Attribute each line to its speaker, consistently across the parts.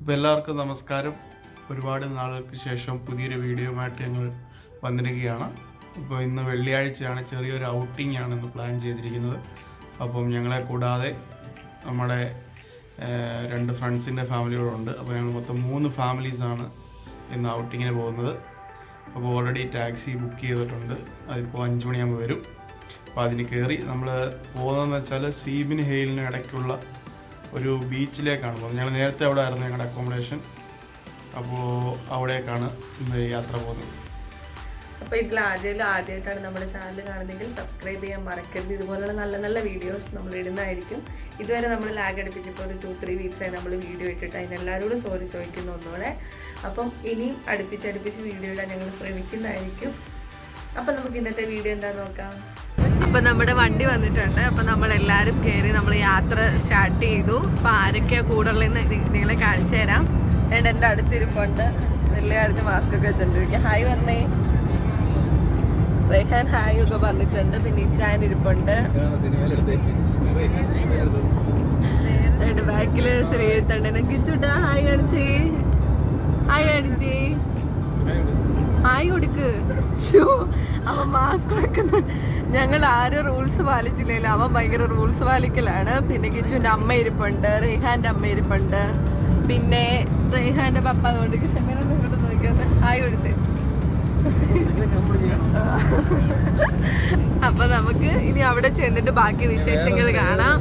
Speaker 1: അപ്പോൾ എല്ലാവർക്കും നമസ്കാരം. ഒരുപാട് നാളുകൾക്ക് ശേഷം പുതിയൊരു വീഡിയോയുമായിട്ട് ഞങ്ങൾ വന്നിരിക്കുകയാണ്. ഇപ്പോൾ ഇന്ന് വെള്ളിയാഴ്ചയാണ്, ചെറിയൊരു ഔട്ടിംഗ് ആണ് ഇന്ന് പ്ലാൻ ചെയ്തിരിക്കുന്നത്. അപ്പം ഞങ്ങളെ കൂടാതെ നമ്മുടെ 2 ഫ്രണ്ട്സിൻ്റെ ഫാമിലികളുണ്ട്. അപ്പോൾ ഞങ്ങൾ മൊത്തം 3 ഫാമിലീസാണ് ഇന്ന് ഔട്ടിങ്ങിന് പോകുന്നത്. അപ്പോൾ ഓൾറെഡി ടാക്സി ബുക്ക് ചെയ്തിട്ടുണ്ട്. അതിപ്പോൾ 5 മണിയാകുമ്പോൾ വരും. അപ്പോൾ അതിന് കയറി നമ്മൾ പോകുന്നതെന്ന് വെച്ചാൽ സീബിൻ ഹെയിലിന് ഇടയ്ക്കുള്ള ഒരു ബീച്ചിലേക്കാണ് പോകുന്നത്. ഞങ്ങൾ നേരത്തെ അവിടെ ആയിരുന്നു ഞങ്ങളുടെ അക്കോമഡേഷൻ. അപ്പോൾ അവിടേക്കാണ് ഇന്ന് യാത്ര പോകുന്നത്.
Speaker 2: അപ്പോൾ ഇതിൽ ആദ്യമായിട്ടാണ് നമ്മുടെ ചാനൽ കാണുന്നതെങ്കിൽ സബ്സ്ക്രൈബ് ചെയ്യാൻ മറക്കരുത്. ഇതുപോലുള്ള നല്ല നല്ല വീഡിയോസ് നമ്മൾ ഇടുന്നതായിരിക്കും. ഇതുവരെ നമ്മൾ ലാഗ് അടുപ്പിച്ചപ്പോൾ ഒരു 2-3 വീക്സായി നമ്മൾ വീഡിയോ ഇട്ടിട്ട് അതിനെല്ലാവരോടും സോറി ചോദിക്കുന്ന ഒന്നുകൂടെ. അപ്പം ഇനിയും അടുപ്പിച്ച് വീഡിയോ ഇടാൻ ഞങ്ങൾ ശ്രമിക്കുന്നതായിരിക്കും. അപ്പം നമുക്ക് ഇന്നത്തെ വീഡിയോ എന്താണെന്ന് നോക്കാം. അപ്പം നമ്മുടെ വണ്ടി വന്നിട്ടുണ്ട്. അപ്പം നമ്മളെല്ലാവരും കയറി നമ്മൾ യാത്ര സ്റ്റാർട്ട് ചെയ്തു. അപ്പം ആരൊക്കെയാണ് കൂടെ ഉള്ളതെന്ന് നിങ്ങളെ കാണിച്ചു തരാം. എൻ്റെ അടുത്തിരിപ്പുണ്ട്. വലിയ കാര്യത്തിൽ മാസ്ക് ഒക്കെ വെച്ചിട്ടിരിക്കുക. ഹായ് പറഞ്ഞേ. റേഹാൻ ഹായ് ഒക്കെ പറഞ്ഞിട്ടുണ്ട്. പിന്നെ ഇച്ചാൻ ഇരിപ്പുണ്ട്. ബാക്കില് ശ്രീത്തുണ്ട്. കിച്ചുട്ടാ ഹായ് കാണിച്ചേ. ഹായ് കൊടുക്ക്. അവൻ മാസ്ക് വെക്കുന്ന. ഞങ്ങൾ ആരും റൂൾസ് പാലിച്ചില്ലല്ലോ. അവൻ ഭയങ്കര റൂൾസ് പാലിക്കലാണ്. പിന്നെ കിച്ചുവിൻ്റെ അമ്മ ഇരിപ്പുണ്ട്, റേഹാൻ്റെ അമ്മ ഇരിപ്പുണ്ട്, പിന്നെ റേഹാൻ്റെ പപ്പ. അതുകൊണ്ട് കിഷങ്ങനെ ഇങ്ങോട്ട് നോക്കിയത് ഹായ് കൊടുത്ത്. അപ്പൊ നമുക്ക് ഇനി അവിടെ ചെന്നിട്ട് ബാക്കി വിശേഷങ്ങൾ കാണാം.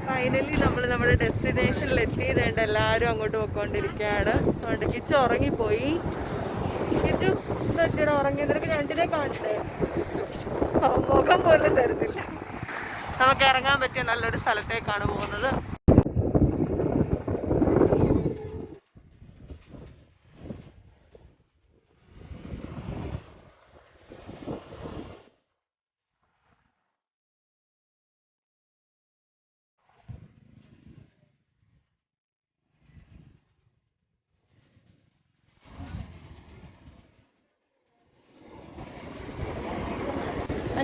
Speaker 2: ഫൈനലി നമ്മൾ നമ്മുടെ ഡെസ്റ്റിനേഷനിൽ എത്തിയതുകൊണ്ട് എല്ലാവരും അങ്ങോട്ട് പോയിക്കൊണ്ടിരിക്കുകയാണ്. അതുകൊണ്ട് കിച്ചു ഉറങ്ങിപ്പോയി. കിച്ചു എന്താ ഉറങ്ങി? നിനക്ക് രണ്ടിനെ കാണണ്ടേ? മുഖം പോലും തരുന്നില്ല. നമുക്ക് ഇറങ്ങാൻ പറ്റിയ നല്ലൊരു സ്ഥലത്തേക്കാണ് പോകുന്നത്.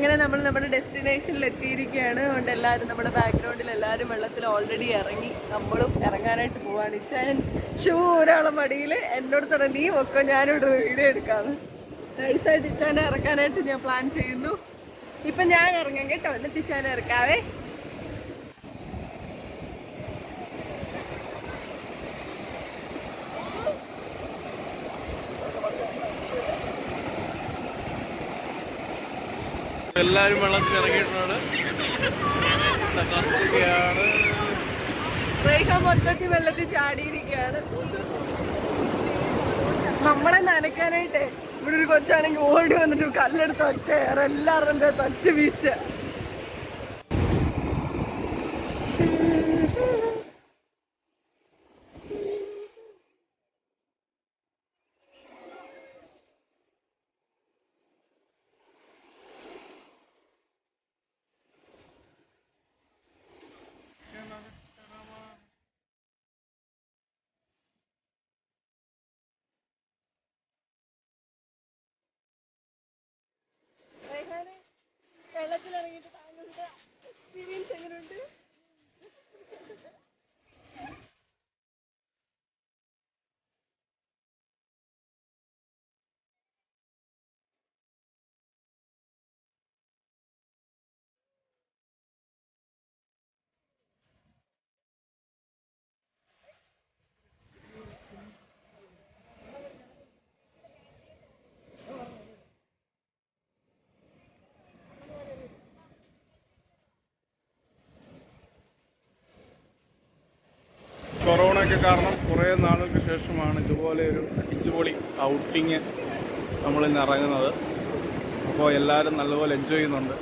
Speaker 2: അങ്ങനെ നമ്മൾ നമ്മുടെ ഡെസ്റ്റിനേഷനിൽ എത്തിയിരിക്കുകയാണ്. അതുകൊണ്ട് എല്ലാവരും നമ്മുടെ ബാക്ക്ഗ്രൗണ്ടിൽ എല്ലാവരും വെള്ളത്തിൽ ഓൾറെഡി ഇറങ്ങി. നമ്മളും ഇറങ്ങാനായിട്ട് പോവാണ്. ഇച്ചാൻ ഷൂ ഒരാളെ മടിയിൽ എന്നോട് തന്നെ നീ വെക്കോ ഞാനിവിടെ വീഡിയോ എടുക്കാന്ന്. നൈസായിട്ട് ഇച്ചാനെ ഇറക്കാനായിട്ട് ഞാൻ പ്ലാൻ ചെയ്യുന്നു. ഇപ്പം ഞാൻ ഇറങ്ങാം കേട്ടോ, എന്നിട്ട് ഇച്ചാനെ ഇറക്കാവേ.
Speaker 1: എല്ലാവരും വെള്ളത്തിൽ ഇറങ്ങിയിട്ടാണ്.
Speaker 2: മൊത്തത്തിൽ വെള്ളത്തിൽ ചാടിയിരിക്കുകയാണ്. നമ്മളെ നനയ്ക്കാനായിട്ടേ ഇവിടെ ഒരു കൊച്ചാണെങ്കിൽ ഓടി വന്നിട്ട് കല്ലെടുത്ത് ഒറ്റ എല്ലാവരുടെ ഒറ്റ വീഴ്ച. വെള്ളത്തിലിറങ്ങിയിട്ട് താങ്കളുടെ എക്സ്പീരിയൻസ് എങ്ങനെയുണ്ട്?
Speaker 1: കൊറോണയൊക്കെ കാരണം കുറേ നാളുകൾക്ക് ശേഷമാണ് ഇതുപോലെ ഒരു അടിച്ചുപൊളി ഔട്ടിങ് നമ്മളിന്ന് ഇറങ്ങുന്നത്. അപ്പോൾ എല്ലാവരും നല്ലപോലെ എൻജോയ് ചെയ്യുന്നുണ്ട്.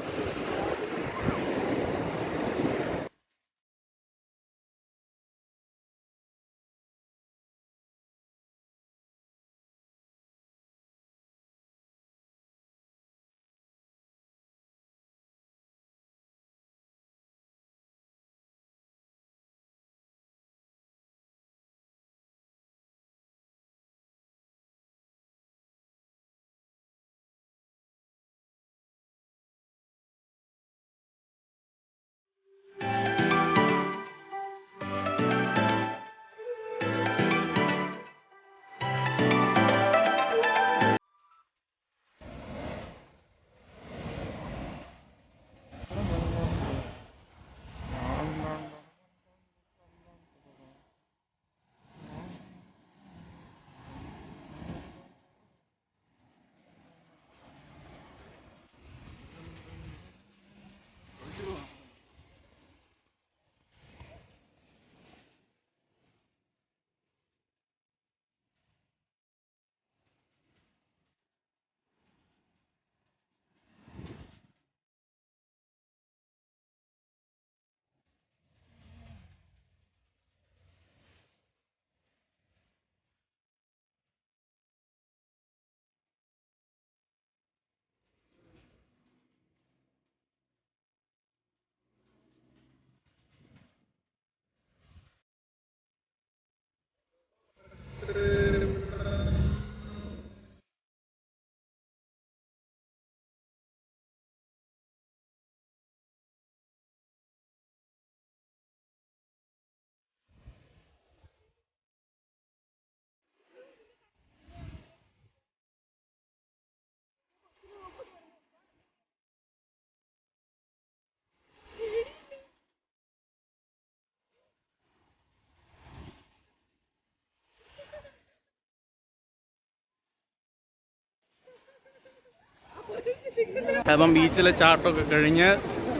Speaker 1: അപ്പം ബീച്ചിലെ ചാട്ടമൊക്കെ കഴിഞ്ഞ്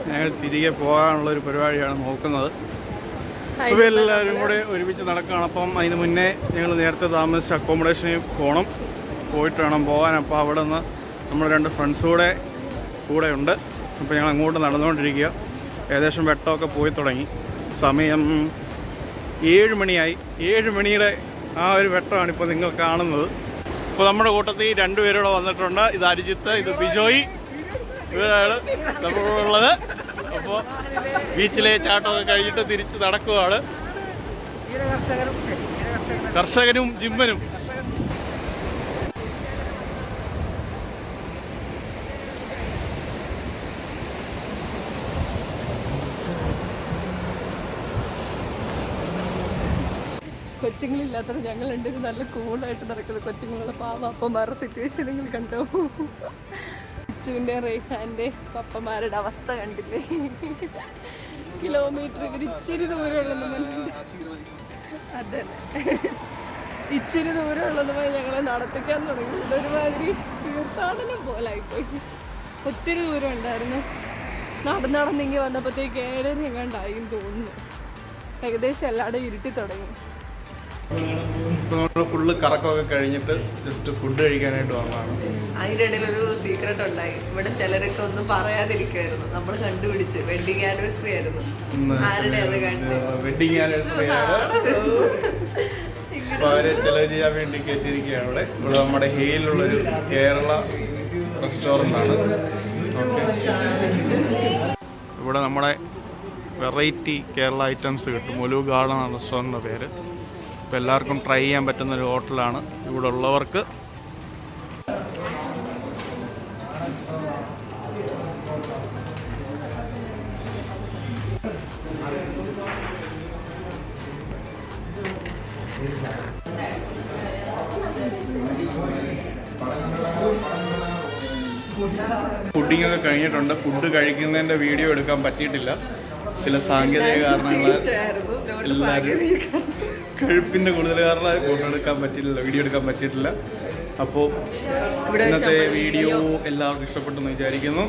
Speaker 1: ഞങ്ങൾ തിരികെ പോകാനുള്ളൊരു പരിപാടിയാണ് നോക്കുന്നത്. അപ്പോൾ എല്ലാവരും കൂടെ ഒരുമിച്ച് നടക്കുകയാണ്. അപ്പം അതിന് മുന്നേ ഞങ്ങൾ നേരത്തെ താമസിച്ച അക്കോമഡേഷനിൽ പോയിട്ട് വേണം പോകാൻ. അപ്പോൾ അവിടെ നിന്ന് നമ്മൾ 2 ഫ്രണ്ട്സ് കൂടെ ഉണ്ട്. അപ്പോൾ ഞങ്ങൾ അങ്ങോട്ട് നടന്നുകൊണ്ടിരിക്കുക. ഏകദേശം വെട്ടമൊക്കെ പോയി തുടങ്ങി. സമയം 7 മണിയായി. 7 മണിയുടെ ആ ഒരു വെട്ടമാണ് ഇപ്പോൾ നിങ്ങൾ കാണുന്നത്. ഇപ്പോൾ നമ്മുടെ കൂട്ടത്തിൽ 2 പേരോടെ വന്നിട്ടുണ്ട്. ഇത് അരിജിത്ത്, ഇത് ബിജോയ്, ഇവരാണ് നമ്മളുള്ളത്. അപ്പോൾ ബീച്ചിലെ ചാട്ടമൊക്കെ കഴിഞ്ഞിട്ട് തിരിച്ച് നടക്കുവാണ്. കർഷകനും ജിമ്മനും.
Speaker 2: കൊച്ചുങ്ങളില്ലാത്തത് ഞങ്ങളുണ്ട് നല്ല കൂളായിട്ട് നടക്കുന്നത്. കൊച്ചുങ്ങളുള്ള പാവ അപ്പന്മാരുടെ സിറ്റുവേഷൻ നിങ്ങൾ കണ്ടോ? ഇച്ചുവിൻ്റെ റേഹാൻ്റെ പപ്പന്മാരുടെ അവസ്ഥ കണ്ടില്ലേ? കിലോമീറ്റർ ഇവർ ഇച്ചിരി ദൂരമുള്ളതെന്ന് അതെ ഇച്ചിരി ദൂരമുള്ളതുമായി ഞങ്ങളെ നടത്തിക്കാൻ തുടങ്ങി. ഇതൊരുമാതിരി തീർത്ഥാടനം പോലായിപ്പോയി. ഒത്തിരി ദൂരം ഉണ്ടായിരുന്നു. നടന്നിങ്ങി വന്നപ്പോഴത്തേക്ക് 7:30 എങ്ങാണ്ടായും തോന്നുന്നു. ഏകദേശം എല്ലാവരും ഇരുട്ടി തുടങ്ങി.
Speaker 1: നമ്മൾ ഫുള്ള് കറക്കമൊക്കെ കഴിഞ്ഞിട്ട് ജസ്റ്റ് ഫുഡ് കഴിക്കാനായിട്ട് വന്നതാണ്.
Speaker 2: അതിൻ്റെ ഇടയിൽ ഒരു സീക്രട്ട് ഉണ്ടായി. ഇവിടെ ചിലരൊക്കെ ഒന്നും പറയാതിരിക്കുമായിരുന്നു. നമ്മൾ കണ്ടുപിടിച്ച് വെഡിങ് ആനിവേഴ്സറി ആയിരുന്നു. ആരുടെ അത് കണ്ട്
Speaker 1: വെഡിങ് ആനിവേഴ്സറി അവരെ ചെലവ് ചെയ്യാൻ വേണ്ടി കയറ്റിയിരിക്കുകയാണ്. ഇവിടെ നമ്മുടെ ഹേയിലുള്ളൊരു കേരള റെസ്റ്റോറൻ്റ് ആണ്. ഓക്കെ, ഇവിടെ നമ്മുടെ വെറൈറ്റി കേരള ഐറ്റംസ് കിട്ടും. മുലു ഗാർഡൻ റെസ്റ്റോറൻറ്റിൻ്റെ പേര്. അപ്പോൾ എല്ലാവർക്കും ട്രൈ ചെയ്യാൻ പറ്റുന്നൊരു ഹോട്ടലാണ്. ഇവിടെ ഉള്ളവർക്ക് ഫുഡിങ് ഒക്കെ കഴിഞ്ഞിട്ടുണ്ട്. ഫുഡ് കഴിക്കുന്നതിൻ്റെ വീഡിയോ എടുക്കാൻ പറ്റിയിട്ടില്ല. ചില സാങ്കേതിക കാരണങ്ങൾ എല്ലാവരും കഴിപ്പിൻ്റെ കൂടുതൽ കാരണമായി ഫോട്ടോ എടുക്കാൻ പറ്റിയിട്ടില്ല, വീഡിയോ എടുക്കാൻ പറ്റിയിട്ടില്ല. അപ്പോൾ ഇന്നത്തെ വീഡിയോ എല്ലാവർക്കും ഇഷ്ടപ്പെട്ടെന്ന് വിചാരിക്കുന്നു.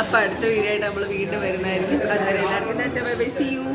Speaker 1: അപ്പോൾ
Speaker 2: അടുത്ത വീഡിയോ ആയിട്ട് നമ്മൾ വീണ്ടും വരുന്നതായിരിക്കും. അതുവരെ എല്ലാവർക്കും ബൈ ബൈ, സീ യു.